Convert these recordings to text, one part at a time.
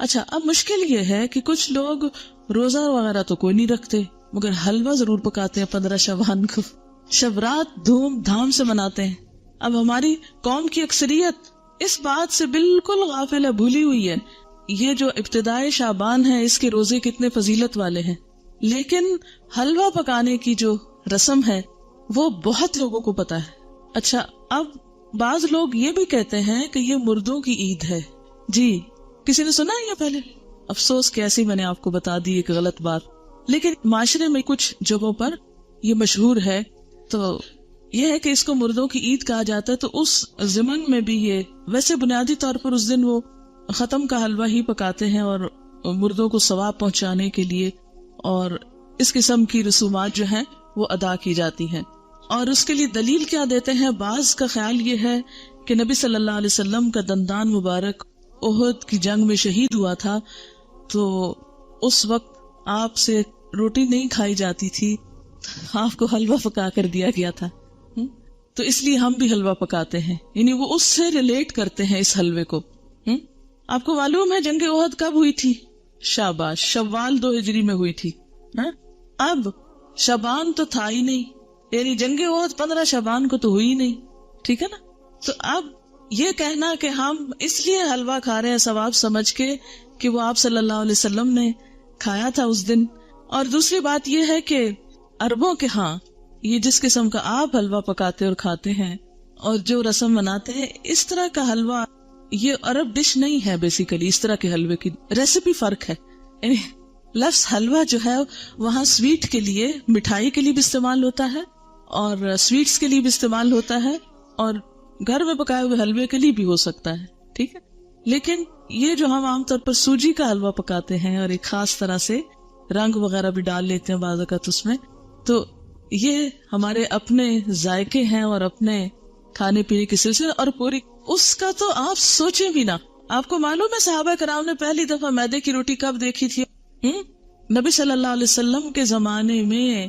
اچھا، اب مشکل یہ ہے کہ کچھ لوگ روزہ وغیرہ تو کوئی نہیں رکھتے مگر حلوہ ضرور پکاتے ہیں 15 شعبان کو، شب رات دھوم دھام سے مناتے ہیں۔ اب ہماری قوم کی اکثریت اس بات سے بالکل غافل ہے، بھولی ہوئی ہے یہ جو ابتدائی شعبان ہے اس کے روزے کتنے فضیلت والے ہیں، لیکن حلوہ پکانے کی جو رسم ہے وہ بہت لوگوں کو پتا ہے۔ اچھا، اب بعض لوگ یہ بھی کہتے ہیں کہ یہ مردوں کی عید ہے۔ جی، کسی نے سنا ہے یہ پہلے؟ افسوس کہ ایسی میں نے آپ کو بتا دی ایک غلط بات، لیکن معاشرے میں کچھ جگہوں پر یہ مشہور ہے، تو یہ ہے کہ اس کو مردوں کی عید کہا جاتا ہے۔ تو اس ضمن میں بھی یہ ویسے بنیادی طور پر اس دن وہ ختم کا حلوہ ہی پکاتے ہیں اور مردوں کو ثواب پہنچانے کے لیے، اور اس قسم کی رسومات جو ہیں وہ ادا کی جاتی ہیں۔ اور اس کے لیے دلیل کیا دیتے ہیں؟ بعض کا خیال یہ ہے کہ نبی صلی اللہ علیہ وسلم کا دندان مبارک احد کی جنگ میں شہید ہوا تھا، تو اس وقت آپ سے روٹی نہیں کھائی جاتی تھی، آپ کو حلوہ پکا کر دیا گیا تھا، تو اس لیے ہم بھی حلوہ پکاتے ہیں، یعنی وہ اس سے ریلیٹ کرتے ہیں اس حلوے کو۔ آپ کو معلوم ہے جنگ احد کب ہوئی تھی؟ شاباش، شوال 2 ہجری میں ہوئی تھی۔ اب شعبان تو تھا ہی نہیں، یعنی جنگ احد 15 شعبان کو تو ہوئی نہیں، ٹھیک ہے نا؟ تو اب یہ کہنا کہ ہم اس لیے حلوہ کھا رہے ہیں ثواب سمجھ کے کہ وہ آپ صلی اللہ علیہ وسلم نے کھایا تھا اس دن، اور دوسری بات یہ ہے کہ عربوں کے ہاں یہ جس قسم کا آپ حلوہ پکاتے اور کھاتے ہیں اور جو رسم مناتے ہیں، اس طرح کا حلوہ یہ عرب ڈش نہیں ہے۔ بیسیکلی اس طرح کے حلوے کی ریسیپی فرق ہے، یعنی لفظ حلوہ جو ہے وہاں سویٹ کے لیے، مٹھائی کے لیے بھی استعمال ہوتا ہے اور سویٹس کے لیے بھی استعمال ہوتا ہے، اور گھر میں پکائے ہوئے حلوے کے لیے بھی ہو سکتا ہے، ٹھیک ہے۔ لیکن یہ جو ہم عام طور پر سوجی کا حلوہ پکاتے ہیں اور ایک خاص طرح سے رنگ وغیرہ بھی ڈال لیتے ہیں بعض اوقات اس میں، تو یہ ہمارے اپنے ذائقے ہیں اور اپنے کھانے پینے کے سلسلے، اور پوری اس کا تو آپ سوچیں بھی نہ۔ آپ کو معلوم ہے صحابہ کرام نے پہلی دفعہ میدے کی روٹی کب دیکھی تھی؟ نبی صلی اللہ علیہ وسلم کے زمانے میں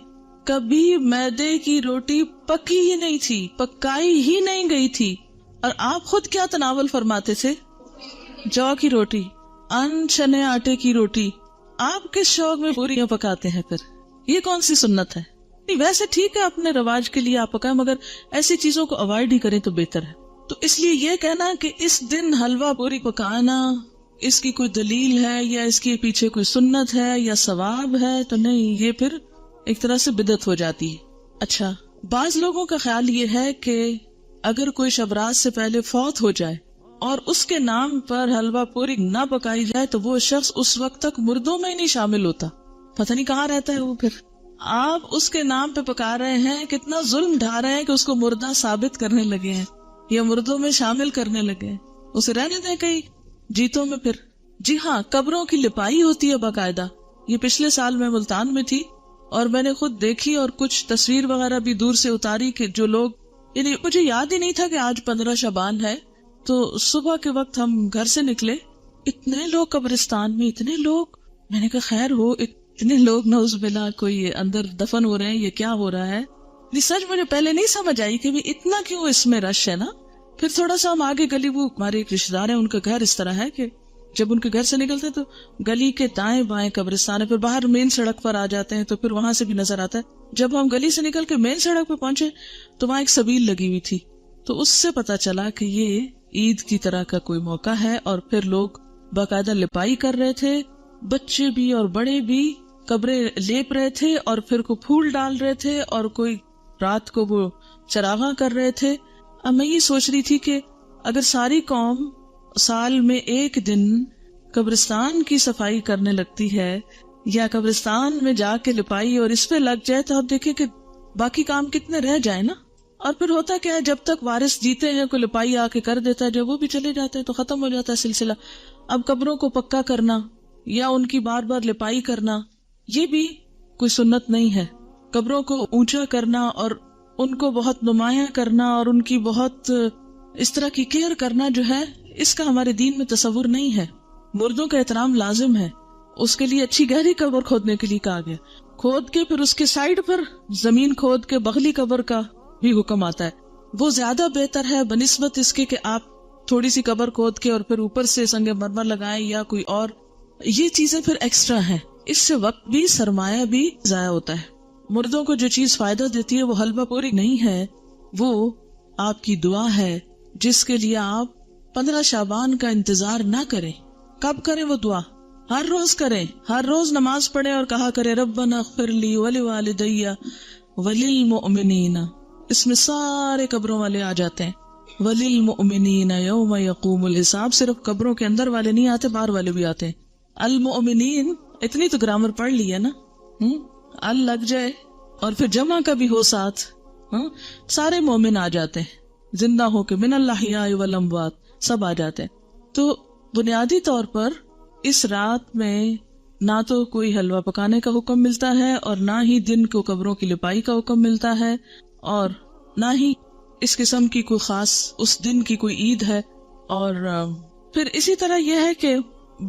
کبھی میدے کی روٹی پکی ہی نہیں تھی، پکائی ہی نہیں گئی تھی، اور آپ خود کیا تناول فرماتے تھے؟ جو کی روٹی، ان چنے آٹے کی روٹی۔ آپ کس شوق میں پوریاں پکاتے ہیں پھر؟ یہ کون سی سنت ہے؟ ویسے ٹھیک ہے اپنے رواج کے لیے آپ پکائیں، مگر ایسی چیزوں کو اوائڈ ہی کریں تو بہتر ہے۔ تو اس لیے یہ کہنا کہ اس دن حلوہ پوری پکانا اس کی کوئی دلیل ہے یا اس کے پیچھے کوئی سنت ہے یا ثواب ہے، تو نہیں، یہ پھر ایک طرح سے بدعت ہو جاتی ہے۔ اچھا، بعض لوگوں کا خیال یہ ہے کہ اگر کوئی شب رات سے پہلے فوت ہو جائے اور اس کے نام پر حلوہ پوری نہ پکائی جائے تو وہ شخص اس وقت تک مردوں میں ہی نہیں شامل ہوتا، پتہ نہیں کہاں رہتا ہے وہ۔ پھر آپ اس کے نام پہ پکا رہے ہیں، کتنا ظلم ڈھا رہے ہیں کہ اس کو مردہ ثابت کرنے لگے ہیں یا مردوں میں شامل کرنے لگے ہیں۔ اسے رہنے دیں کئی جیتوں میں پھر۔ جی ہاں، قبروں کی لپائی ہوتی ہے باقاعدہ، یہ پچھلے سال میں ملتان میں تھی اور میں نے خود دیکھی اور کچھ تصویر وغیرہ بھی دور سے اتاری کہ جو لوگ، یعنی مجھے یاد ہی نہیں تھا کہ آج 15 شعبان ہے، تو صبح کے وقت ہم گھر سے نکلے، اتنے لوگ قبرستان میں، اتنے لوگ، میں نے کہا خیر ہو، اتنے لوگ نعوذ باللہ کوئی اندر دفن ہو رہے ہیں، یہ کیا ہو رہا ہے؟ یہ سچ مجھے پہلے نہیں سمجھ آئی کہ اتنا کیوں اس میں رش ہے نا۔ پھر تھوڑا سا ہم آگے گلی، وہ ہمارے ایک رشتے دار ہیں، ان کا گھر اس طرح ہے کہ جب ان کے گھر سے نکلتے تو گلی کے دائیں بائیں قبرستان ہے، پھر باہر مین سڑک پر آ جاتے ہیں تو پھر وہاں سے بھی نظر آتا ہے۔ جب ہم گلی سے نکل کے مین سڑک پہ پہنچے تو وہاں ایک سبیل لگی ہوئی تھی، تو اس سے پتا چلا کہ یہ عید کی طرح کا کوئی موقع ہے، اور پھر لوگ باقاعدہ لپائی کر رہے تھے، بچے بھی اور بڑے بھی قبریں لیپ رہے تھے اور پھر کو پھول ڈال رہے تھے، اور کوئی رات کو وہ چراغاں کر رہے تھے۔ اب میں یہ سوچ رہی تھی کہ اگر ساری قوم سال میں ایک دن قبرستان کی صفائی کرنے لگتی ہے یا قبرستان میں جا کے لپائی اور اس پہ لگ جائے، تو آپ دیکھیں کہ باقی کام کتنے رہ جائیں نا۔ اور پھر ہوتا کیا ہے، جب تک وارث جیتے ہیں کوئی لپائی آ کے کر دیتا ہے، جب وہ بھی چلے جاتے ہیں تو ختم ہو جاتا ہے سلسلہ۔ اب قبروں کو پکا کرنا یا ان کی بار بار لپائی کرنا، یہ بھی کوئی سنت نہیں ہے۔ قبروں کو اونچا کرنا اور ان کو بہت نمایاں کرنا اور ان کی بہت اس طرح کی کیئر کرنا جو ہے، اس کا ہمارے دین میں تصور نہیں ہے۔ مردوں کا احترام لازم ہے، اس کے لیے اچھی گہری قبر کھودنے کے لیے کہا گیا، کھود کے پھر اس کے سائڈ پر زمین کھود کے بغلی قبر کا بھی حکم آتا ہے۔ وہ زیادہ بہتر ہے بنسبت اس کے کہ آپ تھوڑی سی قبر کھود کے اور پھر اوپر سے سنگ مرمر لگائیں یا کوئی اور، یہ چیزیں پھر ایکسٹرا ہیں. اس سے وقت بھی سرمایہ بھی ضائع ہوتا ہے. مردوں کو جو چیز فائدہ دیتی ہے وہ حلوہ پوری نہیں ہے، وہ آپ کی دعا ہے، جس کے لیے آپ 15 شعبان کا انتظار نہ کریں. کب کریں وہ دعا؟ ہر روز کریں. ہر روز نماز پڑھیں اور کہا کریں ربنا اغفر لی ولوالدی وللمؤمنین. اس میں سارے قبروں والے آ جاتے ہیں. وللمؤمنین یوم یقوم الحساب. صرف قبروں کے اندر والے نہیں آتے، باہر والے بھی آتے ہیں. المؤمنین، اتنی تو گرامر پڑھ لی ہے نا، ال لگ جائے اور پھر جمع کا بھی ہو ساتھ، سارے مومن آ جاتے ہیں، زندہ ہو کے، من الاحیاء والاموات، سب آ جاتے ہیں. تو بنیادی طور پر اس رات میں نہ تو کوئی حلوہ پکانے کا حکم ملتا ہے اور نہ ہی دن کو قبروں کی لپائی کا حکم ملتا ہے، اور نہ ہی اس قسم کی کوئی خاص اس دن کی کوئی عید ہے. اور پھر اسی طرح یہ ہے کہ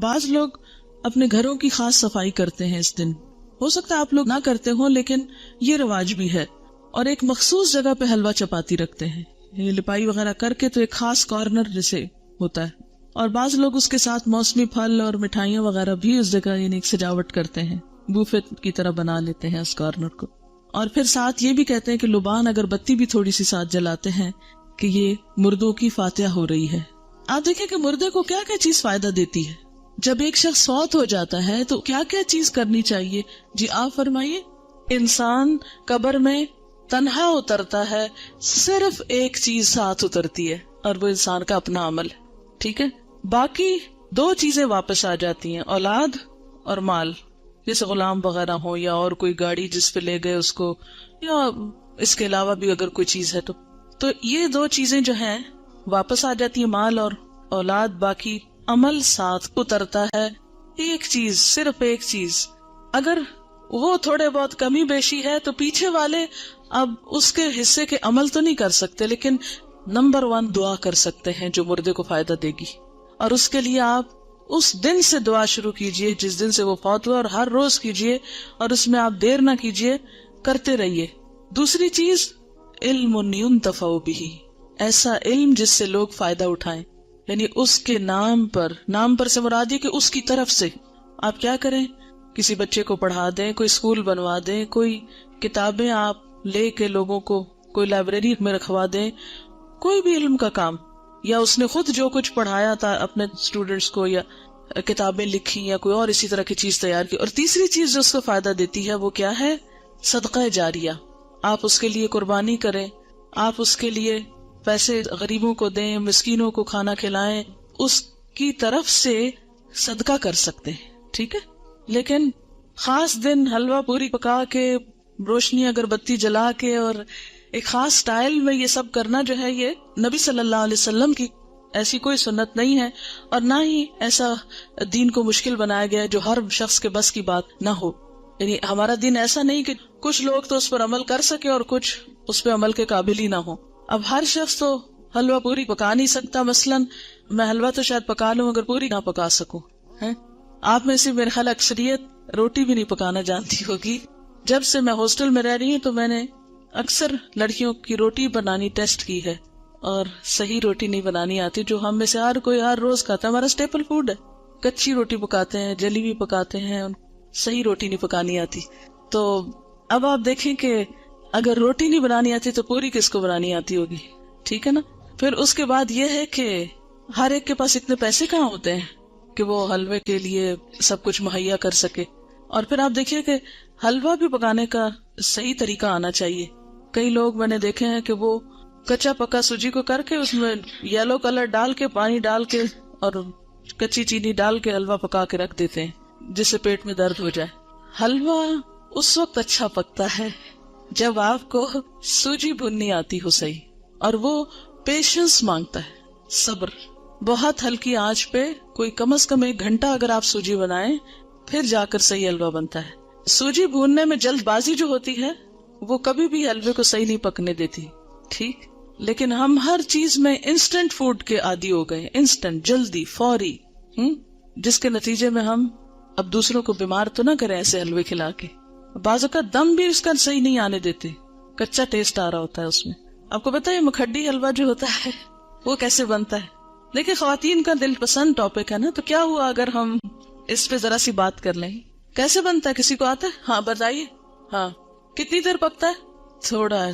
بعض لوگ اپنے گھروں کی خاص صفائی کرتے ہیں اس دن. ہو سکتا ہے آپ لوگ نہ کرتے ہوں، لیکن یہ رواج بھی ہے. اور ایک مخصوص جگہ پہ حلوہ چپاتی رکھتے ہیں، یہ لپائی وغیرہ کر کے، تو ایک خاص کارنر جیسے ہوتا ہے. اور بعض لوگ اس کے ساتھ موسمی پھل اور مٹھائیاں وغیرہ بھی اس جگہ یعنی ایک سجاوٹ کرتے ہیں، بوفے کی طرح بنا لیتے ہیں اس کارنر کو. اور پھر ساتھ یہ بھی کہتے ہیں کہ لبان اگر بتی بھی تھوڑی سی ساتھ جلاتے ہیں کہ یہ مردوں کی فاتحہ ہو رہی ہے. آپ دیکھیں کہ مردے کو کیا کیا چیز فائدہ دیتی ہے. جب ایک شخص فوت ہو جاتا ہے تو کیا کیا چیز کرنی چاہیے؟ جی آپ فرمائیے. انسان قبر میں تنہا اترتا ہے، صرف ایک چیز ساتھ اترتی ہے اور وہ انسان کا اپنا عمل ہے. ٹھیک ہے، باقی 2 چیزیں واپس آ جاتی ہیں، اولاد اور مال. جیسے غلام وغیرہ ہو یا اور کوئی گاڑی جس پہ لے گئے اس کو، یا اس کے علاوہ بھی اگر کوئی چیز ہے تو یہ 2 چیزیں جو ہیں واپس آ جاتی ہیں، مال اور اولاد. باقی عمل ساتھ اترتا ہے. ایک چیز، صرف ایک چیز، اگر وہ تھوڑے بہت کمی بیشی ہے تو پیچھے والے اب اس کے حصے کے عمل تو نہیں کر سکتے، لیکن نمبر 1 دعا کر سکتے ہیں جو مردے کو فائدہ دے گی. اور اس کے لیے آپ اس دن سے دعا شروع کیجئے جس دن سے وہ فوت ہوا، اور ہر روز کیجئے، اور اس میں آپ دیر نہ کیجئے، کرتے رہیے. دوسری چیز، علم ينتفع به، ایسا علم جس سے لوگ فائدہ اٹھائیں، یعنی اس کے نام پر سے مراد یہ کہ اس کی طرف سے آپ کیا کریں، کسی بچے کو پڑھا دیں، کوئی اسکول بنوا دیں، کوئی کتابیں آپ لے کے لوگوں کو کوئی لائبریری میں رکھوا دیں، کوئی بھی علم کا کام، یا اس نے خود جو کچھ پڑھایا تھا اپنے اسٹوڈینٹس کو، یا کتابیں لکھی، یا کوئی اور اسی طرح کی چیز تیار کی. اور تیسری چیز جو اس کو فائدہ دیتی ہے وہ کیا ہے؟ صدقہ جاریہ. آپ اس کے لیے قربانی کریں، آپ اس کے لیے پیسے غریبوں کو دیں، مسکینوں کو کھانا کھلائیں، اس کی طرف سے صدقہ کر سکتے ہیں. ٹھیک ہے، لیکن خاص دن حلوہ پوری پکا کے، روشنی اگربتی جلا کے اور ایک خاص سٹائل میں یہ سب کرنا جو ہے، یہ نبی صلی اللہ علیہ وسلم کی ایسی کوئی سنت نہیں ہے، اور نہ ہی ایسا دین کو مشکل بنایا گیا ہے جو ہر شخص کے بس کی بات نہ ہو. یعنی ہمارا دین ایسا نہیں کہ کچھ لوگ تو اس پر عمل کر سکے اور کچھ اس پہ عمل کے قابل ہی نہ ہو. اب ہر شخص تو حلوہ پوری پکا نہیں سکتا. مثلاً میں حلوہ تو شاید پکا لوں اگر پوری نہ پکا سکوں. آپ میں سے میرے خیال اکثریت روٹی بھی نہیں پکانا جانتی ہوگی. جب سے میں ہاسٹل میں رہ رہی ہوں تو میں نے اکثر لڑکیوں کی روٹی بنانی ٹیسٹ کی ہے، اور صحیح روٹی نہیں بنانی آتی، جو ہم میں سے ہر کوئی ہر روز کھاتا ہے. ہمارا اسٹیپل فوڈ ہے. کچی روٹی پکاتے ہیں، جلی بھی پکاتے ہیں، صحیح روٹی نہیں پکانی آتی. تو اب آپ دیکھیں کہ اگر روٹی نہیں بنانی آتی تو پوری کس کو بنانی آتی ہوگی. ٹھیک ہے نا. پھر اس کے بعد یہ ہے کہ ہر ایک کے پاس اتنے پیسے کہاں ہوتے ہیں کہ وہ حلوے کے لیے سب کچھ مہیا کر سکے. اور پھر آپ دیکھیے کہ حلوہ بھی پکانے کا صحیح طریقہ آنا چاہیے. کئی لوگ میں نے دیکھے ہیں کہ وہ کچا پکا سوجی کو کر کے اس میں یلو کلر ڈال کے، پانی ڈال کے اور کچی چینی ڈال کے حلوہ پکا کے رکھ دیتے ہیں جس سے پیٹ میں درد ہو جائے. حلوہ اس وقت اچھا پکتا ہے جب آپ کو سوجی بھوننی آتی ہو صحیح، اور وہ پیشنس مانگتا ہے، صبر. بہت ہلکی آنچ پہ کوئی کم از کم 1 گھنٹہ اگر آپ سوجی بنائیں پھر جا کر صحیح حلوہ بنتا ہے. سوجی بھوننے میں جلد بازی جو ہوتی ہے وہ کبھی بھی حلوے کو صحیح نہیں پکنے دیتی. ٹھیک، لیکن ہم ہر چیز میں انسٹنٹ فوڈ کے عادی ہو گئے، انسٹنٹ، جلدی، فوری، جس کے نتیجے میں ہم اب دوسروں کو بیمار تو نہ کریں ایسے حلوے کھلا کے. بعض اوقات دم بھی اس کا صحیح نہیں آنے دیتے، کچا ٹیسٹ آ رہا ہوتا ہے اس میں. آپ کو پتا ہے مکھڈی حلوہ جو ہوتا ہے وہ کیسے بنتا ہے؟ دیکھیں خواتین کا دل پسند ٹاپک ہے نا، تو کیا ہوا اگر ہم اس پہ ذرا سی بات کر لیں. کیسے بنتا ہے؟ کسی کو آتا ہے؟ ہاں بتائیے. ہاں کتنی دیر پکتا ہے؟ تھوڑا ہے.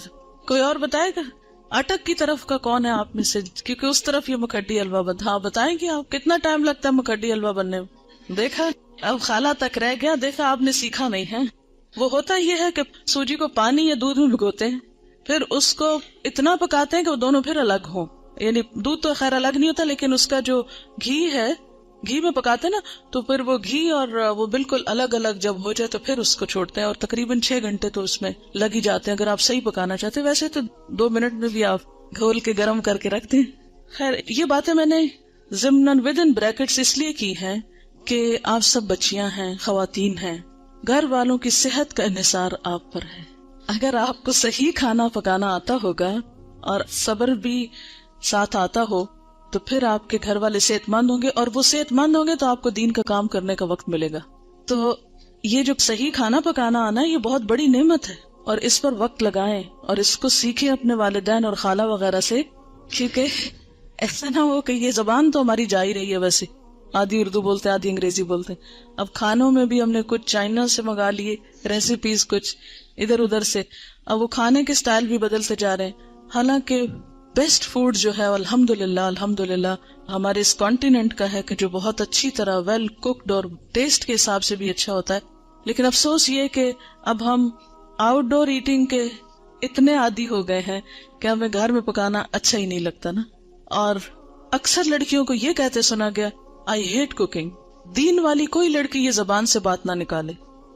کوئی اور بتائے گا؟ اٹک کی طرف کا کون ہے آپ میں سے؟ کیونکہ اس طرف یہ مکھڈی حلوہ بنتا. ہاں بتائیں گے آپ کتنا ٹائم لگتا ہے مکھڈی حلوہ بننے میں؟ دیکھا، اب خالہ تک رہ گیا. دیکھا آپ نے سیکھا نہیں ہے. وہ ہوتا یہ ہے کہ سوجی کو پانی یا دودھ میں بھگوتے ہیں، پھر اس کو اتنا پکاتے ہیں کہ وہ دونوں پھر الگ ہوں. یعنی دودھ تو خیر الگ نہیں ہوتا، لیکن اس کا جو گھی ہے، گھی میں پکاتے نا، تو پھر وہ گھی اور وہ بالکل الگ الگ جب ہو جائے تو پھر اس کو چھوڑتے ہیں. اور تقریباً 6 گھنٹے تو اس میں لگ ہی جاتے ہیں اگر آپ صحیح پکانا چاہتے ہیں. ویسے تو 2 منٹ میں بھی آپ گھول کے گرم کر کے رکھتے ہیں. خیر یہ باتیں میں نے ضمناً ودن بریکٹس اس لیے کی ہیں کہ آپ سب بچیاں ہیں، خواتین ہیں، گھر والوں کی صحت کا انحصار آپ پر ہے. اگر آپ کو صحیح کھانا پکانا آتا ہوگا اور صبر بھی ساتھ آتا ہو تو پھر آپ کے گھر والے صحت مند ہوں گے، اور وہ صحت مند ہوں گے تو آپ کو دین کا کام کرنے کا وقت ملے گا. تو یہ جو صحیح کھانا پکانا آنا یہ بہت بڑی نعمت ہے، اور اس پر وقت لگائیں اور اس کو سیکھیں اپنے والدین اور خالہ وغیرہ سے، کیونکہ ایسا نہ ہو کہ یہ زبان تو ہماری جا ہی رہی ہے، ویسے آدھی اردو بولتے آدھی انگریزی بولتے. اب کھانوں میں بھی ہم نے کچھ چائنا سے منگا لیے ریسیپیز، کچھ ادھر ادھر سے. اب وہ کھانے کے سٹائل بھی بدلتے جا رہے ہیں. حالانکہ بیسٹ فوڈ جو ہے الحمدللہ ہمارے اس کانٹیننٹ کا ہے کہ جو بہت اچھی طرح ویل کوکڈ اور ٹیسٹ کے حساب سے بھی اچھا ہوتا ہے. لیکن افسوس یہ کہ اب ہم آؤٹ ڈور ایٹنگ کے اتنے عادی ہو گئے ہیں کہ ہمیں گھر میں پکانا اچھا ہی نہیں لگتا نا. اور اکثر لڑکیوں کو یہ کہتے سنا گیا آئی ہیٹ کوکنگ. دین والی کوئی لڑکی یہ زبان سے بات نہ نکالے،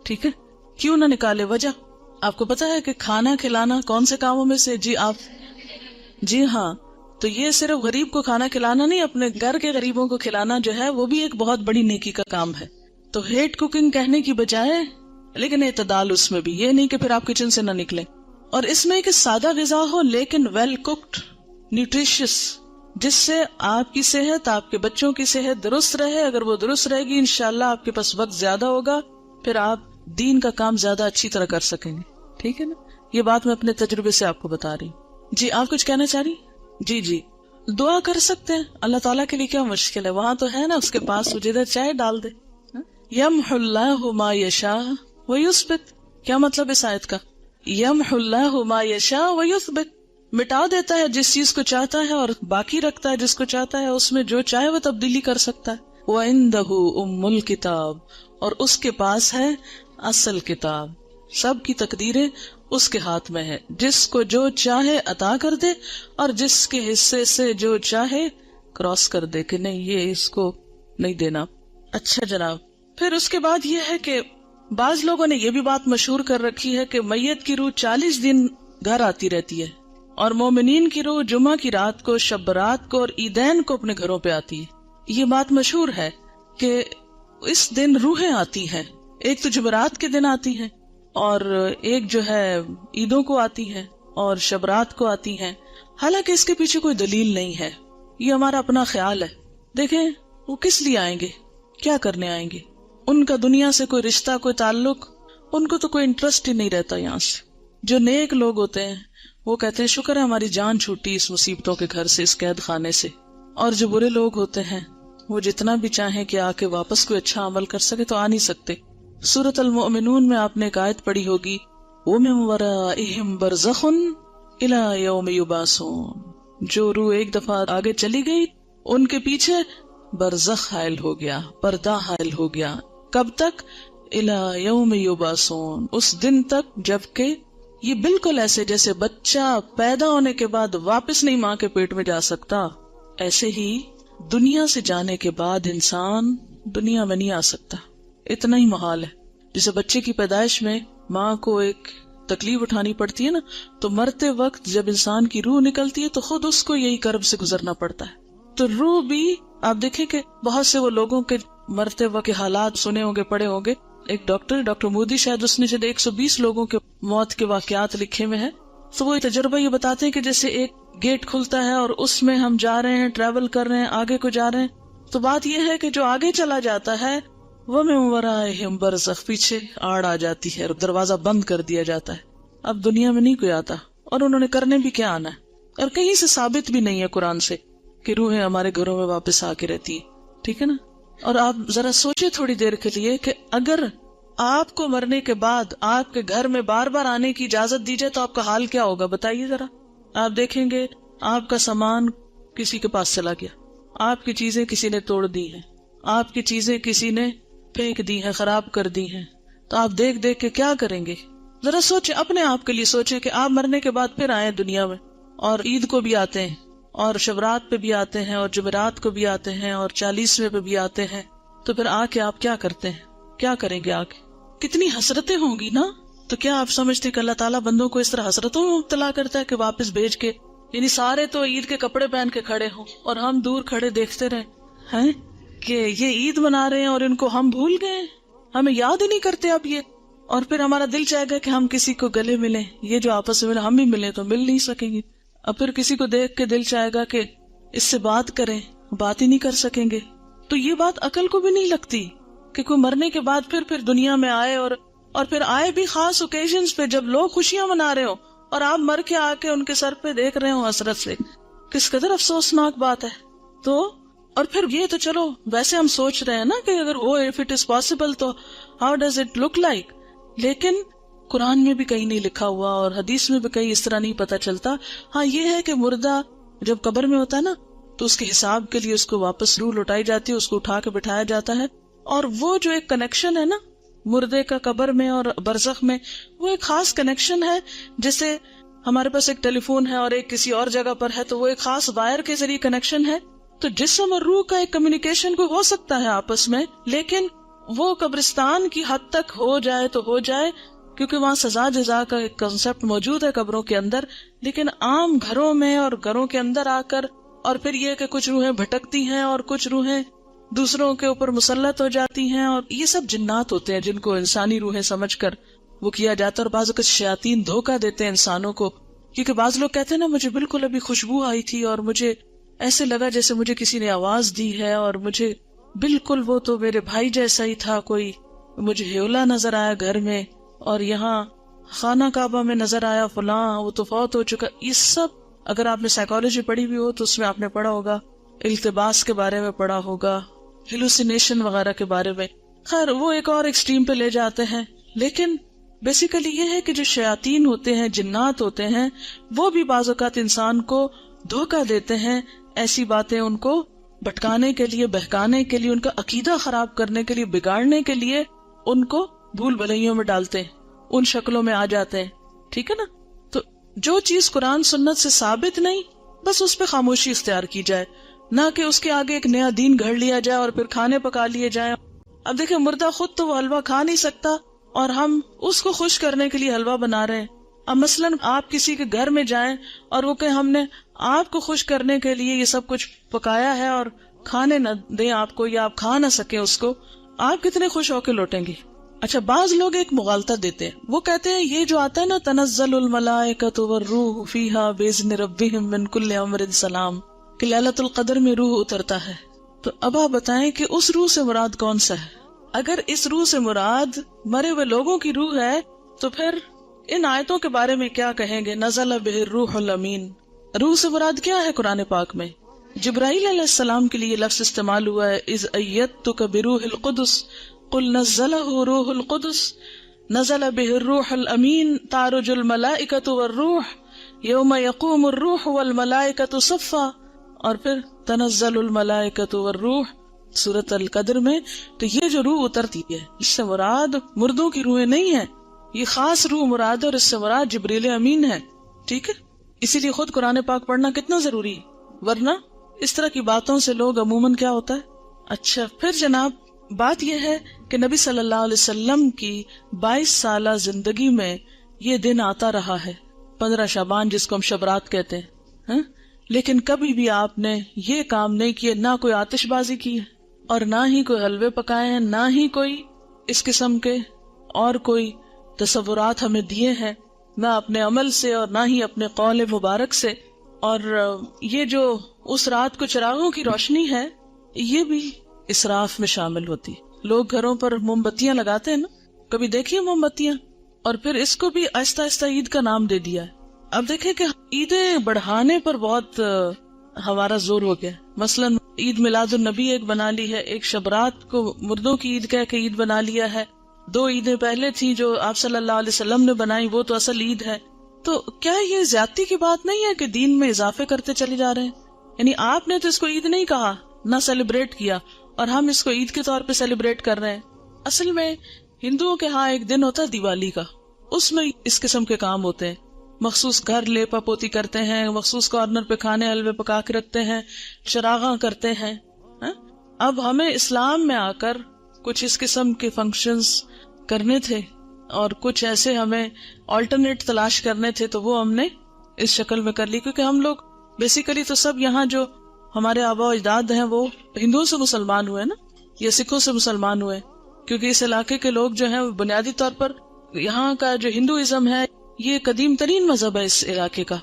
ٹھیک ہے؟ کیوں نہ نکالے؟ وجہ آپ کو پتا ہے کہ کھانا کھلانا کون سے کاموں میں سے؟ جی ہاں، تو یہ صرف غریب کو کھانا کھلانا نہیں، اپنے گھر کے غریبوں کو کھلانا جو ہے وہ بھی ایک بہت بڑی نیکی کا کام ہے. تو ہیٹ کوکنگ کہنے کی بجائے لیکن اعتدال اس میں بھی، یہ نہیں کہ پھر آپ کچن سے نہ نکلیں. اور اس میں کہ سادہ غذا ہو لیکن ویل کوکڈ، نیوٹریشس، جس سے آپ کی صحت، آپ کے بچوں کی صحت درست رہے. اگر وہ درست رہے گی انشاءاللہ آپ کے پاس وقت زیادہ ہوگا، پھر آپ دین کا کام زیادہ اچھی طرح کر سکیں گے. ٹھیک ہے نا؟ یہ بات میں اپنے تجربے سے آپ کو بتا رہی ہوں. جی آپ کچھ کہنا چاہ رہی؟ جی دعا کر سکتے ہیں. اللہ تعالیٰ کے لیے کیا مشکل ہے؟ وہاں تو ہے نا اس کے پاس، جدھر چاہے ڈال دے. یمحو اللہ ما یشاء ویثبت. کیا مطلب اس آیت کا؟ یمحو اللہ ما یشاء ویثبت، مٹا دیتا ہے جس چیز کو چاہتا ہے اور باقی رکھتا ہے جس کو چاہتا ہے. اس میں جو چاہے وہ تبدیلی کر سکتا ہے. وَعِندَهُ أُمُّ الْكِتَابِ، اور اس کے پاس ہے اصل کتاب. سب کی تقدیریں اس کے ہاتھ میں ہے. جس کو جو چاہے عطا کر دے اور جس کے حصے سے جو چاہے کراس کر دے کہ نہیں یہ اس کو نہیں دینا. اچھا جناب، پھر اس کے بعد یہ ہے کہ بعض لوگوں نے یہ بھی بات مشہور کر رکھی ہے کہ میت کی روح 40 دن گھر آتی رہتی ہے، اور مومنین کی روح جمعہ کی رات کو، شب برات کو اور عیدین کو اپنے گھروں پہ آتی ہے. یہ بات مشہور ہے کہ اس دن روحیں آتی ہیں. ایک تو جمعرات کے دن آتی ہیں، اور ایک جو ہے عیدوں کو آتی ہیں اور شبرات کو آتی ہیں. حالانکہ اس کے پیچھے کوئی دلیل نہیں ہے، یہ ہمارا اپنا خیال ہے. دیکھیں وہ کس لیے آئیں گے، کیا کرنے آئیں گے؟ ان کا دنیا سے کوئی رشتہ، کوئی تعلق، ان کو تو کوئی انٹرسٹ ہی نہیں رہتا یہاں سے. جو نیک لوگ ہوتے ہیں وہ کہتے ہیں شکر ہے ہماری جان چھوٹی اس مصیبتوں کے گھر سے، اس قید خانے سے. اور جو برے لوگ ہوتے ہیں وہ جتنا بھی چاہیں کہ آ کے واپس کوئی اچھا عمل کر سکے تو آ نہیں سکتے. سورۃ المؤمنون میں آپ نے ایک آیت پڑھی ہوگی، وَمِن وَرَائِهِمْ بَرْزَخٌ إِلَى يَوْمِ يُبْعَثُونَ. جو روح ایک دفعہ آگے چلی گئی ان کے پیچھے برزخ حائل ہو گیا، پردہ حائل ہو گیا. کب تک؟ إِلَى يَوْمِ يُبْعَثُونَ، اس دن تک جبکہ یہ بالکل ایسے جیسے بچہ پیدا ہونے کے بعد واپس نہیں ماں کے پیٹ میں جا سکتا، ایسے ہی دنیا سے جانے کے بعد انسان دنیا میں نہیں آ سکتا. اتنا ہی محال ہے. جیسے بچے کی پیدائش میں ماں کو ایک تکلیف اٹھانی پڑتی ہے نا، تو مرتے وقت جب انسان کی روح نکلتی ہے تو خود اس کو یہی کرب سے گزرنا پڑتا ہے. تو روح بھی آپ دیکھیں کہ بہت سے وہ لوگوں کے مرتے وقت کے حالات سنے ہوں گے، پڑھے ہوں گے. ایک ڈاکٹر مودی شاید اس نے 120 لوگوں کے موت کے واقعات لکھے ہوئے ہیں. تو وہ تجربہ یہ بتاتے ہیں کہ جیسے ایک گیٹ کھلتا ہے اور اس میں ہم جا رہے ہیں، ٹریول کر رہے ہیں، آگے کو جا رہے ہیں. تو بات یہ ہے کہ جو آگے چلا جاتا ہے وہ میں وَرَائِهِمْ بَرْزَخ، پیچھے آڑ آ جاتی ہے اور دروازہ بند کر دیا جاتا ہے. اب دنیا میں نہیں کوئی آتا، اور انہوں نے کرنے بھی کیا آنا ہے. اور کہیں سے ثابت بھی نہیں ہے قرآن سے کہ روحیں ہمارے گھروں میں واپس آ کے رہتی ہے. ٹھیک ہے نا. اور آپ ذرا سوچے تھوڑی دیر کے لیے کہ اگر آپ کو مرنے کے بعد آپ کے گھر میں بار بار آنے کی اجازت دی جائے تو آپ کا حال کیا ہوگا؟ بتائیے ذرا. آپ دیکھیں گے آپ کا سامان کسی کے پاس چلا گیا، آپ کی چیزیں کسی نے توڑ دی ہیں، آپ کی چیزیں کسی نے پھینک دی ہیں، خراب کر دی ہیں، تو آپ دیکھ دیکھ کے کیا کریں گے؟ ذرا سوچیں، اپنے آپ کے لیے سوچیں کہ آپ مرنے کے بعد پھر آئیں دنیا میں، اور عید کو بھی آتے ہیں، اور شبرات پہ بھی آتے ہیں، اور جمعرات کو بھی آتے ہیں، اور 40ویں پہ بھی آتے ہیں. تو پھر آ کے آپ کیا کرتے ہیں؟ کیا کریں گے؟ آ کے کتنی حسرتیں ہوں گی نا. تو کیا آپ سمجھتے کہ اللہ تعالیٰ بندوں کو اس طرح حسرتوں میں مبتلا کرتا ہے کہ واپس بھیج کے، یعنی سارے تو عید کے کپڑے پہن کے کھڑے ہوں اور ہم دور کھڑے دیکھتے رہے ہیں کہ یہ عید منا رہے ہیں اور ان کو ہم بھول گئے، ہمیں یاد ہی نہیں کرتے اب یہ. اور پھر ہمارا دل چاہے گا کہ ہم کسی کو گلے ملیں، یہ جو آپس میں ہم بھی ملیں تو مل نہیں سکیں گے. اب پھر کسی کو دیکھ کے دل چاہے گا کہ اس سے بات کریں، بات ہی نہیں کر سکیں گے. تو یہ بات عقل کو بھی نہیں لگتی کہ کوئی مرنے کے بعد پھر دنیا میں آئے، اور پھر آئے بھی خاص اوکیزنز پہ جب لوگ خوشیاں منا رہے ہو اور آپ مر کے آ کے ان کے سر پہ دیکھ رہے ہو حسرت سے. کس قدر افسوسناک بات ہے. تو اور پھر یہ تو چلو ویسے ہم سوچ رہے ہیں نا کہ اگر وہ if it is possible تو how does it look like، لیکن قرآن میں بھی کہیں نہیں لکھا ہوا اور حدیث میں بھی کہیں اس طرح نہیں پتا چلتا. ہاں یہ ہے کہ مردہ جب قبر میں ہوتا ہے نا تو اس کے حساب کے لیے اس کو واپس روح لوٹائی جاتی ہے، اس کو اٹھا کے بٹھایا جاتا ہے. اور وہ جو ایک کنیکشن ہے نا مردے کا قبر میں اور برزخ میں، وہ ایک خاص کنیکشن ہے. جیسے ہمارے پاس ایک ٹیلی فون ہے اور ایک کسی اور جگہ پر ہے تو وہ ایک خاص وائر کے ذریعے کنیکشن ہے. تو جسم اور روح کا ایک کمیونیکیشن کو ہو سکتا ہے آپس میں، لیکن وہ قبرستان کی حد تک ہو جائے تو ہو جائے، کیونکہ وہاں سزا جزا کا ایک کنسپٹ موجود ہے قبروں کے اندر. لیکن عام گھروں میں اور گھروں کے اندر آ کر، اور پھر یہ کہ کچھ روحیں بھٹکتی ہیں اور کچھ روحیں دوسروں کے اوپر مسلط ہو جاتی ہیں، اور یہ سب جنات ہوتے ہیں جن کو انسانی روحیں سمجھ کر وہ کیا جاتا ہے. اور بعض اوقات شیاطین دھوکہ دیتے ہیں انسانوں کو، کیونکہ بعض لوگ کہتے ہیں نا مجھے بالکل ابھی خوشبو آئی تھی اور مجھے ایسے لگا جیسے مجھے کسی نے آواز دی ہے، اور مجھے بالکل وہ تو میرے بھائی جیسا ہی تھا، کوئی مجھے ہیولا نظر آیا گھر میں، اور یہاں خانہ کعبہ میں نظر آیا فلاں، وہ تو فوت ہو چکا. یہ سب اگر آپ نے سائیکالوجی پڑھی بھی ہو تو اس میں آپ نے پڑھا ہوگا، التباس کے بارے میں پڑھا ہوگا، ہیلوسینیشن وغیرہ کے بارے میں. خیر وہ ایک اور ایکسٹریم پہ لے جاتے ہیں. لیکن بیسیکلی یہ ہے کہ جو شیاطین ہوتے ہیں، جنات ہوتے ہیں، وہ بھی بعض اوقات انسان کو دھوکہ دیتے ہیں، ایسی باتیں ان کو بھٹکانے کے لیے، بہکانے کے لیے، ان کا عقیدہ خراب کرنے کے لیے، بگاڑنے کے لیے ان کو بھول بھلائیوں میں ڈالتے ہیں، ان شکلوں میں آ جاتے ہیں. ٹھیک ہے نا. تو جو چیز قرآن سنت سے ثابت نہیں، بس اس پہ خاموشی اختیار کی جائے، نہ کہ اس کے آگے ایک نیا دین گھڑ لیا جائے اور پھر کھانے پکا لیے جائیں. اب دیکھیں مردہ خود تو وہ حلوہ کھا نہیں سکتا اور ہم اس کو خوش کرنے کے لیے حلوہ بنا رہے ہیں. اب مثلاً آپ کسی کے گھر میں جائیں اور وہ کہ ہم نے آپ کو خوش کرنے کے لیے یہ سب کچھ پکایا ہے اور کھانے نہ دیں آپ کو، یا آپ کھا نہ سکیں اس کو، آپ کتنے خوش ہو کے لوٹیں گے؟ اچھا بعض لوگ ایک مغالطہ دیتے ہیں، وہ کہتے ہیں یہ جو آتا ہے نا تنزل الملائکۃ والروح فیہا باذن ربہم من کل امر سلام، کہ لیلۃ القدر میں روح اترتا ہے. تو اب آپ بتائیں کہ اس روح سے مراد کون سا ہے؟ اگر اس روح سے مراد مرے ہوئے لوگوں کی روح ہے تو پھر ان آیتوں کے بارے میں کیا کہیں گے؟ نزل بہ الروح الامین، روح سے مراد کیا ہے قرآن پاک میں؟ جبرائیل علیہ السلام کے لیے لفظ استعمال ہوا ہے، اذ ایدتک بروح القدس قل نزلہ روح القدس نزل بہ الروح الامین تعرج الملائکۃ والروح یوم یقوم الروح والملائکۃ صفا، اور پھر تنزل الملائکۃ والروح سورۃ القدر میں. تو یہ جو روح اترتی ہے اس سے مراد مردوں کی روحیں نہیں ہیں، یہ خاص روح مراد ہے، اور اس سے مراد جبریل امین ہے. ٹھیک ہے. اسی لیے خود قرآن پاک پڑھنا کتنا ضروری ہے، ورنہ اس طرح کی باتوں سے لوگ عموماً کیا ہوتا ہے. اچھا پھر جناب بات یہ ہے کہ نبی صلی اللہ علیہ وسلم کی 22 سالہ زندگی میں یہ دن آتا رہا ہے 15 شعبان، جس کو ہم شبرات کہتے ہیں. لیکن کبھی بھی آپ نے یہ کام نہیں کیے، نہ کوئی آتش بازی کی ہے اور نہ ہی کوئی حلوے پکائے ہیں، نہ ہی کوئی اس قسم کے اور کوئی تصورات ہمیں دیے ہیں، نہ اپنے عمل سے اور نہ ہی اپنے قول مبارک سے. اور یہ جو اس رات کو چراغوں کی روشنی ہے یہ بھی اسراف میں شامل ہوتی. لوگ گھروں پر موم بتیاں لگاتے ہیں نا، کبھی دیکھیے موم بتیاں، اور پھر اس کو بھی آہستہ آہستہ عید کا نام دے دیا ہے. اب دیکھیں کہ عیدیں بڑھانے پر بہت ہمارا زور ہو گیا. مثلاً عید میلاد النبی ایک بنا لی ہے, ایک شبرات کو مردوں کی عید کہہ کے عید بنا لیا ہے, 2 عیدیں پہلے تھی جو آپ صلی اللہ علیہ وسلم نے بنائی, وہ تو اصل عید ہے. تو کیا یہ زیادتی کی بات نہیں ہے کہ دین میں اضافے کرتے چلے جا رہے ہیں؟ یعنی آپ نے تو اس کو عید نہیں کہا, نہ سیلیبریٹ کیا, اور ہم اس کو عید کے طور پہ سیلیبریٹ کر رہے ہیں. اصل میں ہندوؤں کے ہاں ایک دن ہوتا ہے دیوالی کا, اس میں اس قسم کے کام ہوتے ہیں. مخصوص گھر لیپا پوتی کرتے ہیں, مخصوص کارنر پہ کھانے حلوے پکا کے رکھتے ہیں, چراغاں کرتے ہیں. اب ہمیں اسلام میں آ کر کچھ اس قسم کے فنکشنز کرنے تھے اور کچھ ایسے ہمیں آلٹرنیٹ تلاش کرنے تھے, تو وہ ہم نے اس شکل میں کر لی. کیونکہ ہم لوگ بیسیکلی تو سب یہاں جو ہمارے آبا و اجداد ہیں وہ ہندوؤں سے مسلمان ہوئے نا, یا سکھوں سے مسلمان ہوئے, کیونکہ اس علاقے کے لوگ جو ہیں وہ بنیادی طور پر یہاں کا جو ہندوازم ہے یہ قدیم ترین مذہب ہے اس علاقے کا.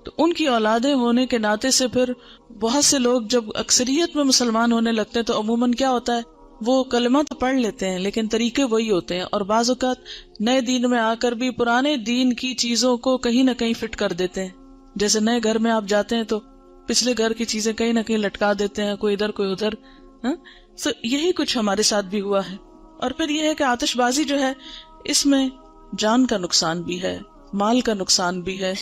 تو ان کی اولادیں ہونے کے ناطے سے پھر بہت سے لوگ جب اکثریت میں مسلمان ہونے لگتے ہیں تو عموماً کیا ہوتا ہے, وہ کلمہ تو پڑھ لیتے ہیں لیکن طریقے وہی ہوتے ہیں, اور بعض اوقات نئے دین میں آ کر بھی پرانے دین کی چیزوں کو کہیں نہ کہیں فٹ کر دیتے ہیں. جیسے نئے گھر میں آپ جاتے ہیں تو پچھلے گھر کی چیزیں کہیں نہ کہیں لٹکا دیتے ہیں, کوئی ادھر کوئی ادھر. تو یہی کچھ ہمارے ساتھ بھی ہوا ہے. اور پھر یہ ہے کہ آتش بازی جو ہے اس میں جان کا نقصان بھی ہے, مال کا نقصان بھی ہے,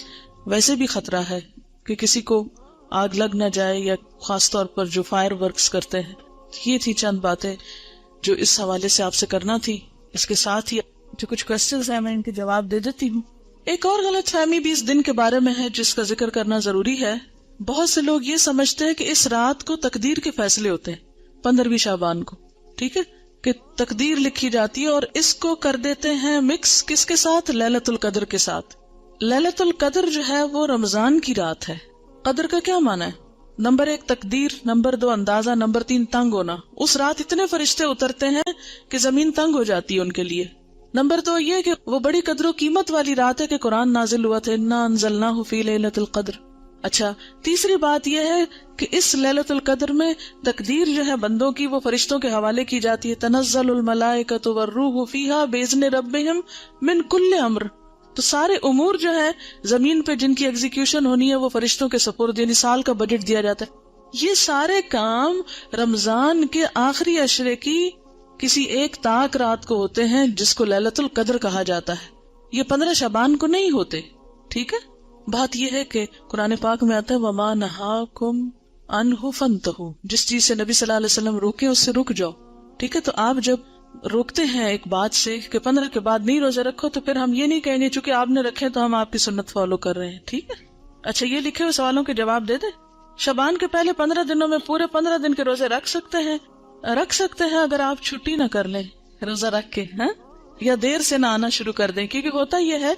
ویسے بھی خطرہ ہے کہ کسی کو آگ لگ نہ جائے, یا خاص طور پر جو فائر ورکس کرتے ہیں. یہ تھی چند باتیں جو اس حوالے سے آپ سے کرنا تھی. اس کے ساتھ ہی جو کچھ کوسچنز ہیں میں ان کے جواب دے دیتی ہوں. ایک اور غلط فہمی بھی اس دن کے بارے میں ہے جس کا ذکر کرنا ضروری ہے. بہت سے لوگ یہ سمجھتے ہیں کہ اس رات کو تقدیر کے فیصلے ہوتے ہیں, 15ویں شعبان کو, ٹھیک ہے, کہ تقدیر لکھی جاتی ہے, اور اس کو کر دیتے ہیں مکس کس کے ساتھ, لیلۃ القدر کے ساتھ. لیلۃ القدر جو ہے وہ رمضان کی رات ہے. قدر کا کیا معنی ہے؟ نمبر 1 تقدیر, نمبر 2 اندازہ, نمبر 3 تنگ ہونا. اس رات اتنے فرشتے اترتے ہیں کہ زمین تنگ ہو جاتی ہے ان کے لیے. نمبر 2 یہ کہ وہ بڑی قدر و قیمت والی رات ہے کہ قرآن نازل ہوا تھا, انا انزلناہ فی لیلۃ القدر. اچھا, تیسری بات یہ ہے کہ اس لیلۃ القدر میں تقدیر جو ہے بندوں کی وہ فرشتوں کے حوالے کی جاتی ہے. تنزل الملائکۃ والروح فیہا باذن ربہم من کل امر. تو سارے امور جو ہے زمین پہ جن کی ایگزیکیوشن ہونی ہے وہ فرشتوں کے سپرد, یعنی سال کا بجٹ دیا جاتا ہے. یہ سارے کام رمضان کے آخری عشرے کی کسی ایک طاق رات کو ہوتے ہیں جس کو لیلۃ القدر کہا جاتا ہے. یہ 15 شعبان کو نہیں ہوتے, ٹھیک ہے. بات یہ ہے کہ قرآن پاک میں آتا ہے وما نہاکم عنہ فانتہوا, جس چیز سے نبی صلی اللہ علیہ وسلم روکے اس سے رک جاؤ, ٹھیک ہے. تو آپ جب روکتے ہیں ایک بات سے کہ 15 کے بعد نہیں روزے رکھو, تو پھر ہم یہ نہیں کہیں گے چونکہ آپ نے رکھے تو ہم آپ کی سنت فالو کر رہے ہیں, ٹھیک ہے. اچھا, یہ لکھے ہوئے سوالوں کے جواب دے دیں. شعبان کے پہلے 15 دنوں میں پورے 15 دن کے روزے رکھ سکتے ہیں اگر آپ چھٹی نہ کر لیں روزہ رکھ کے, یا دیر سے نہ آنا شروع کر دیں. کیونکہ ہوتا یہ ہے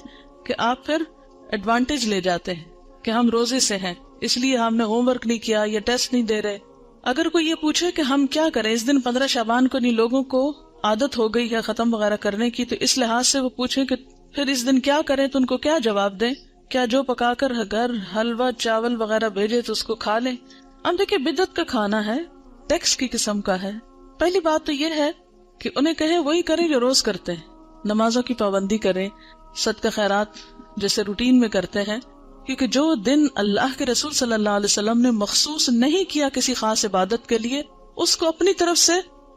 کہ آپ پھر ایڈوانٹیج لے جاتے ہیں کہ ہم روزے سے ہیں اس لیے ہم نے ہوم ورک نہیں کیا یا ٹیسٹ نہیں دے رہے. اگر کوئی یہ پوچھے کہ ہم کیا کریں اس دن 15 شعبان کو, نہیں لوگوں کو عادت ہو گئی ہے ختم وغیرہ کرنے کی, تو اس لحاظ سے وہ پوچھیں کہ پھر اس دن کیا کریں, تو ان کو کیا جواب دیں؟ کیا جو پکا کر گھر حلوہ چاول وغیرہ بھیجے تو اس کو کھا لیں؟ اب دیکھیں بدعت کا کھانا ہے, ٹیکس کی قسم کا ہے. پہلی بات تو یہ ہے کہ انہیں کہیں وہی کریں جو روز کرتے ہیں, نمازوں کی پابندی کریں, صدقہ خیرات جیسے روٹین میں کرتے ہیں. کیونکہ جو دن اللہ کے رسول صلی اللہ علیہ وسلم نے مخصوص نہیں کیا کسی خاص عبادت کے لیے, اس کو اپنی طرف سے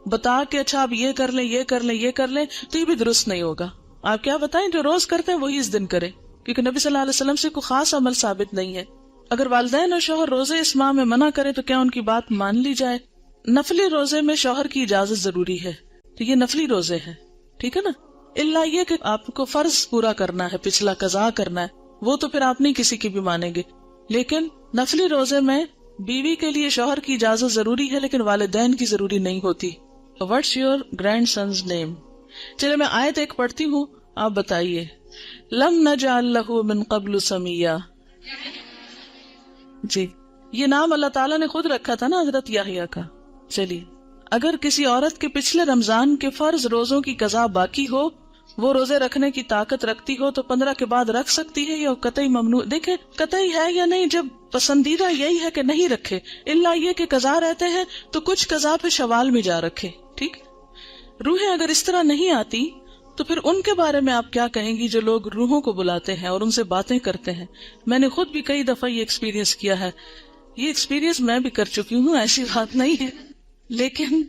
بتا کے اچھا آپ یہ کر لیں یہ کر لیں یہ کر لیں, تو یہ بھی درست نہیں ہوگا. آپ کیا بتائیں جو روز کرتے ہیں وہی اس دن کریں, کیونکہ نبی صلی اللہ علیہ وسلم سے کوئی خاص عمل ثابت نہیں ہے. اگر والدین اور شوہر روزے اس ماہ میں منع کریں تو کیا ان کی بات مان لی جائے؟ نفلی روزے میں شوہر کی اجازت ضروری ہے, تو یہ نفلی روزے ہیں, ٹھیک ہے نا. اللہ یہ کہ آپ کو فرض پورا کرنا ہے, پچھلا قضا کرنا ہے, وہ تو پھر آپ نہیں کسی کی بھی مانیں گے. لیکن نفلی روزے میں بیوی کے لیے شوہر کی اجازت ضروری ہے لیکن والدین کی ضروری نہیں ہوتی. What's your grandson's name? چلے میں آیت ایک پڑھتی ہوں, آپ بتائیے. لم نجعل له من قبل سمیا. جی, یہ نام اللہ تعالیٰ نے خود رکھا تھا نا حضرت یحییٰ کا. چلیے, اگر کسی عورت کے پچھلے رمضان کے فرض روزوں کی قضا باقی ہو, وہ روزے رکھنے کی طاقت رکھتی ہو, تو 15 کے بعد رکھ سکتی ہے یا قطعی ممنوع؟ دیکھیں قطعی ہے یا نہیں, جب پسندیدہ یہی ہے کہ نہیں رکھے, اللہ یہ کہ قضا رہتے ہیں تو کچھ قضا پہ شوال میں جا رکھے, ٹھیک. روحیں اگر اس طرح نہیں آتی تو پھر ان کے بارے میں آپ کیا کہیں گی جو لوگ روحوں کو بلاتے ہیں اور ان سے باتیں کرتے ہیں؟ میں نے خود بھی کئی دفعہ یہ ایکسپیرینس کیا ہے. یہ ایکسپیرینس میں بھی کر چکی ہوں، ایسی بات نہیں ہے، لیکن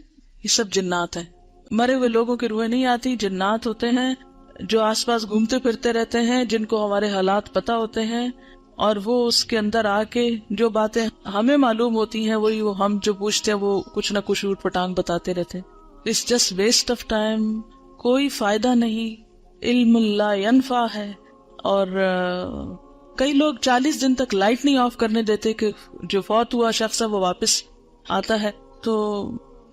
یہ سب جنات ہیں. مرے ہوئے لوگوں کی روحیں نہیں آتی، جنات ہوتے ہیں جو آس پاس گھومتے پھرتے رہتے ہیں، جن کو ہمارے حالات پتہ ہوتے ہیں، اور وہ اس کے اندر آ کے جو باتیں ہمیں معلوم ہوتی ہیں وہی وہ ہم جو پوچھتے ہیں وہ کچھ نہ کچھ اوٹ پٹانگ بتاتے رہتے ہیں. It's just waste of time, کوئی فائدہ نہیں، علم لا ینفع ہے. اور کئی لوگ 40 دن تک لائٹ نہیں آف کرنے دیتے کہ جو فوت ہوا شخص ہے وہ واپس آتا ہے. تو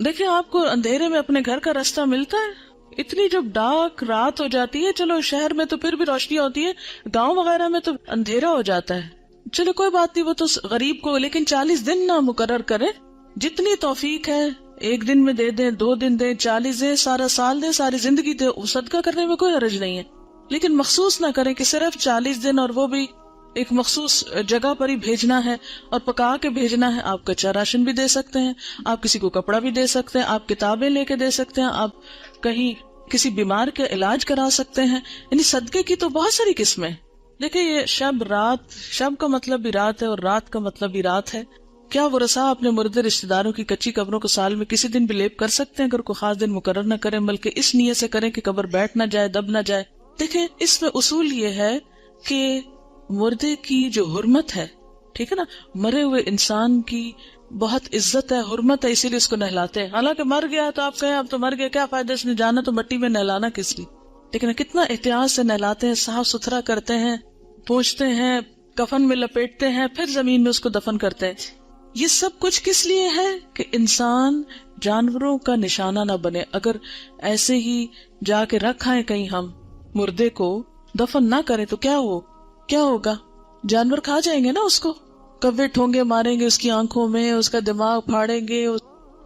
دیکھیں آپ کو اندھیرے میں اپنے گھر کا راستہ ملتا ہے؟ اتنی جب ڈارک رات ہو جاتی ہے، چلو شہر میں تو پھر بھی روشنی ہوتی ہے، گاؤں وغیرہ میں تو اندھیرا ہو جاتا ہے. چلو کوئی بات نہیں، وہ تو غریب کو، لیکن 40 دن نہ مقرر کریں. جتنی توفیق ہے 1 دن میں دے دیں، 2 دن دیں، 40 دیں، سارا سال دیں، ساری زندگی دیں، صدقہ کرنے میں کوئی حرج نہیں ہے. لیکن مخصوص نہ کریں کہ صرف 40 دن اور وہ بھی ایک مخصوص جگہ پر ہی بھیجنا ہے اور پکا کے بھیجنا ہے. آپ کچا راشن بھی دے سکتے ہیں، آپ کسی کو کپڑا بھی دے سکتے ہیں، آپ کتابیں لے کے دے سکتے ہیں، آپ کہیں کسی بیمار کا علاج کرا سکتے ہیں. یعنی صدقے کی تو بہت ساری قسمیں. دیکھیں یہ شب رات، شب کا مطلب بھی رات ہے اور رات کا مطلب بھی رات ہے. کیا وہ رسا اپنے مردے رشتہ داروں کی کچی قبروں کو سال میں کسی دن بھی لیپ کر سکتے ہیں اگر کوئی خاص دن مقرر نہ کریں، بلکہ اس نیت سے کریں کہ قبر بیٹھ نہ جائے، دب نہ جائے. دیکھیں اس میں اصول یہ ہے کہ مردے کی جو حرمت ہے، ٹھیک ہے نا، مرے ہوئے انسان کی بہت عزت ہے، حرمت ہے، اسی لیے اس کو نہلاتے ہیں. حالانکہ مر گیا تو آپ کہیں اب تو مر گیا، کیا فائدہ اس نے جانا تو مٹی میں نہلانا کس لیے. لیکن کتنا احتیاط سے نہلاتے ہیں، صاف ستھرا کرتے ہیں، پوچھتے ہیں، کفن میں لپیٹتے ہیں، پھر زمین میں اس کو دفن کرتے ہیں. یہ سب کچھ کس لیے ہے کہ انسان جانوروں کا نشانہ نہ بنے. اگر ایسے ہی جا کے رکھ آئیں کہیں ہم مردے کو، دفن نہ کریں تو کیا ہوگا؟ جانور کھا جائیں گے نا اس کو، کوے ٹھونگے ماریں گے اس کی آنکھوں میں، اس کا دماغ پھاڑیں گے.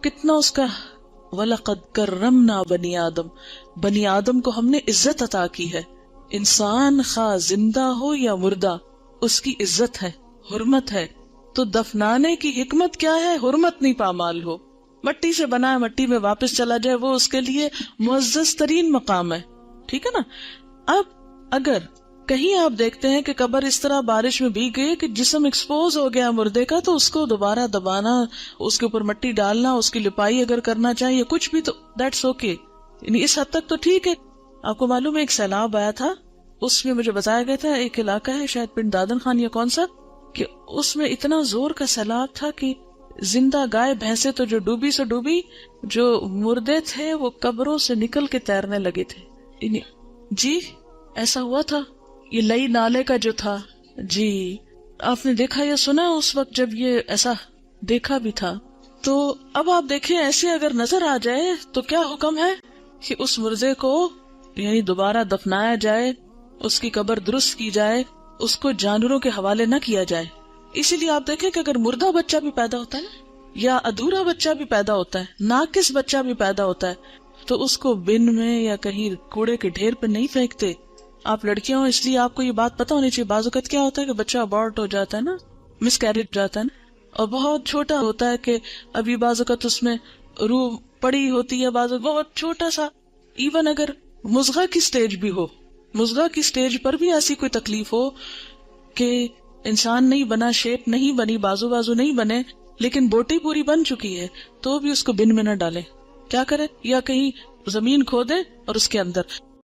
کتنا اس کا وَلَقَدْ كَرَّمْنَا بَنِي آدم، بنی آدم کو ہم نے عزت عطا کی ہے. انسان خواہ زندہ ہو یا مردہ، اس کی عزت ہے، حرمت ہے. تو دفنانے کی حکمت کیا ہے؟ حرمت نہیں پامال ہو. مٹی سے بنا ہے، مٹی میں واپس چلا جائے، وہ اس کے لیے معزز ترین مقام ہے. ٹھیک ہے نا. اب اگر کہیں آپ دیکھتے ہیں کہ قبر اس طرح بارش میں بھیگ گئی کہ جسم ایکسپوز ہو گیا مردے کا، تو اس کو دوبارہ دبانا، اس کے اوپر مٹی ڈالنا، اس کی لپائی اگر کرنا چاہیے کچھ بھی، تو دیٹس اوکے. یعنی اس حد تک تو ٹھیک ہے. آپ کو معلوم ہے ایک سیلاب آیا تھا، اس میں مجھے بتایا گیا تھا ایک علاقہ ہے شاید پنڈ دادن خان یا کون سا، کہ اس میں اتنا زور کا سیلاب تھا کہ زندہ گائے بھینسیں تو جو ڈوبی سو ڈوبی، جو مردے تھے وہ قبروں سے نکل کے تیرنے لگے تھے. جی ایسا ہوا تھا. یہ لئی نالے کا جو تھا، جی آپ نے دیکھا یا سنا اس وقت جب یہ ایسا دیکھا بھی تھا. تو اب آپ دیکھیں ایسے اگر نظر آ جائے تو کیا حکم ہے کہ اس مردے کو یعنی دوبارہ دفنایا جائے، اس کی قبر درست کی جائے، اس کو جانوروں کے حوالے نہ کیا جائے. اسی لیے آپ دیکھیں کہ اگر مردہ بچہ بھی پیدا ہوتا ہے یا ادھورا بچہ بھی پیدا ہوتا ہے، ناقص بچہ بھی پیدا ہوتا ہے، تو اس کو بن میں یا کہیں کوڑے کے ڈھیر پہ نہیں پھینکتے. آپ لڑکیاں ہو اس لیے آپ کو یہ بات پتا ہونی چاہیے. بعض اوقات کیا ہوتا ہے کہ بچہ ابورٹ ہو جاتا ہے نا، مس کیریج جاتا ہے نا، اور بہت چھوٹا ہوتا ہے کہ ابھی بعض اوقات اس میں روح پڑی ہوتی ہے، بعض اوقات بہت چھوٹا سا. ایون اگر مضغہ کی سٹیج بھی ہو، مضغہ کی سٹیج پر بھی ایسی کوئی تکلیف ہو کہ انسان نہیں بنا، شیپ نہیں بنی، بازو نہیں بنے، لیکن بوٹی پوری بن چکی ہے، تو بھی اس کو بن میں نہ ڈالیں. کیا کرے؟ یا کہیں زمین کھودے اور اس کے اندر